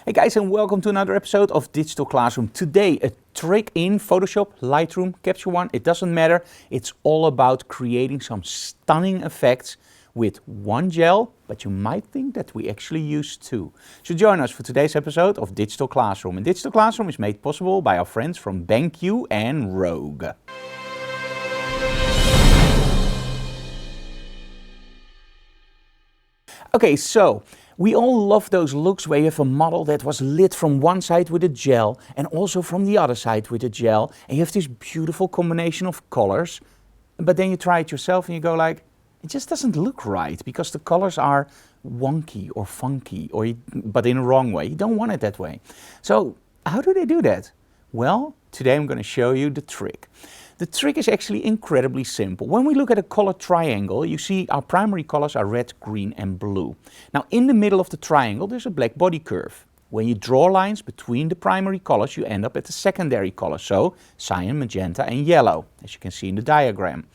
Hey guys, and welcome to another episode of Digital Classroom. Today a trick in Photoshop, Lightroom, Capture One, it doesn't matter. It's all about creating some stunning effects with one gel, but you might think that we actually use two. So join us for today's episode of Digital Classroom. And Digital Classroom is made possible by our friends from BenQ and Rogue. Okay, so we all love those looks where you have a model that was lit from one side with a gel and also from the other side with a gel, and you have this beautiful combination of colors, but then you try it yourself and you go like, it just doesn't look right because the colors are wonky or funky, but in a wrong way. You don't want it that way. So how do they do that? Well, today I'm going to show you the trick. The trick is actually incredibly simple. When we look at a color triangle, you see our primary colors are red, green and blue. Now in the middle of the triangle there's a black body curve. When you draw lines between the primary colors you end up at the secondary colors, so cyan, magenta and yellow, as you can see in the diagram.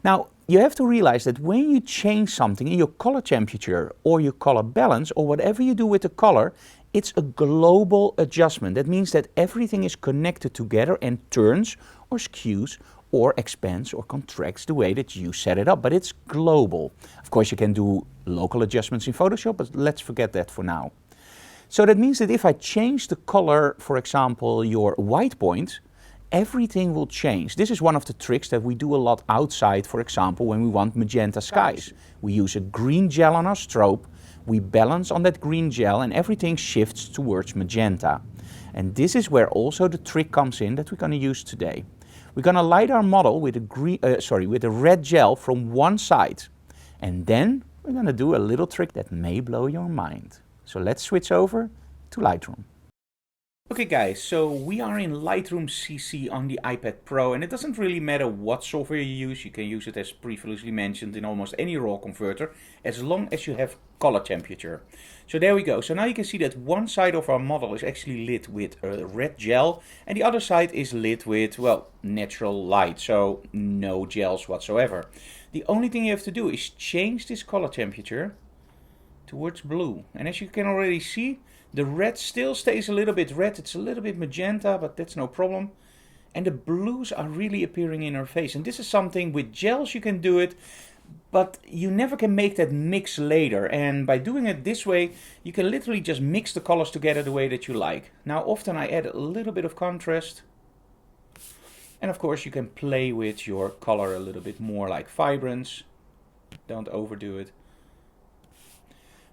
Now you have to realize that when you change something in your color temperature or your color balance or whatever you do with the color, it's a global adjustment. That means that everything is connected together and turns or skews or expands or contracts the way that you set it up, but it's global. Of course you can do local adjustments in Photoshop, but let's forget that for now. So that means that if I change the color, for example, your white point, everything will change. This is one of the tricks that we do a lot outside, for example, when we want magenta skies. We use a green gel on our strobe, we balance on that green gel and everything shifts towards magenta. And this is where also the trick comes in that we're going to use today. We're going to light our model with a red gel from one side. And then we're going to do a little trick that may blow your mind. So let's switch over to Lightroom. Okay guys, so we are in Lightroom CC on the iPad Pro, and it doesn't really matter what software you use. You can use it as previously mentioned in almost any RAW converter, as long as you have color temperature. So there we go. So now you can see that one side of our model is actually lit with a red gel and the other side is lit with, well, natural light, so no gels whatsoever. The only thing you have to do is change this color temperature towards blue, and as you can already see, the red still stays a little bit red, it's a little bit magenta, but that's no problem. And the blues are really appearing in our face. And this is something with gels you can do it, but you never can make that mix later. And by doing it this way, you can literally just mix the colors together the way that you like. Now often I add a little bit of contrast. And of course you can play with your color a little bit more, like vibrance. Don't overdo it.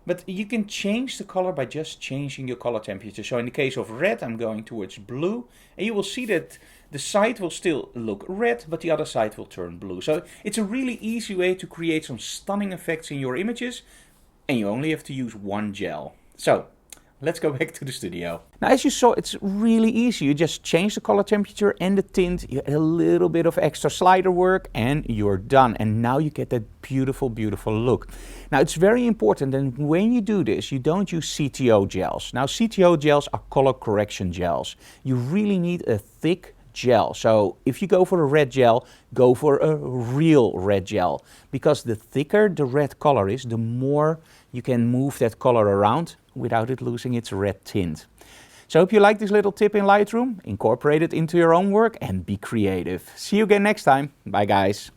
But you can change the color by just changing your color temperature. So in the case of red, I'm going towards blue. And you will see that the side will still look red, but the other side will turn blue. So it's a really easy way to create some stunning effects in your images. And you only have to use one gel. So let's go back to the studio. Now as you saw, it's really easy. You just change the color temperature and the tint. You add a little bit of extra slider work and you're done. And now you get that beautiful, beautiful look. Now it's very important that when you do this, you don't use CTO gels. Now CTO gels are color correction gels. You really need a thick gel. So if you go for a red gel, go for a real red gel. Because the thicker the red color is, the more you can move that color around without it losing its red tint. So I hope you like this little tip in Lightroom. Incorporate it into your own work and be creative. See you again next time. Bye guys.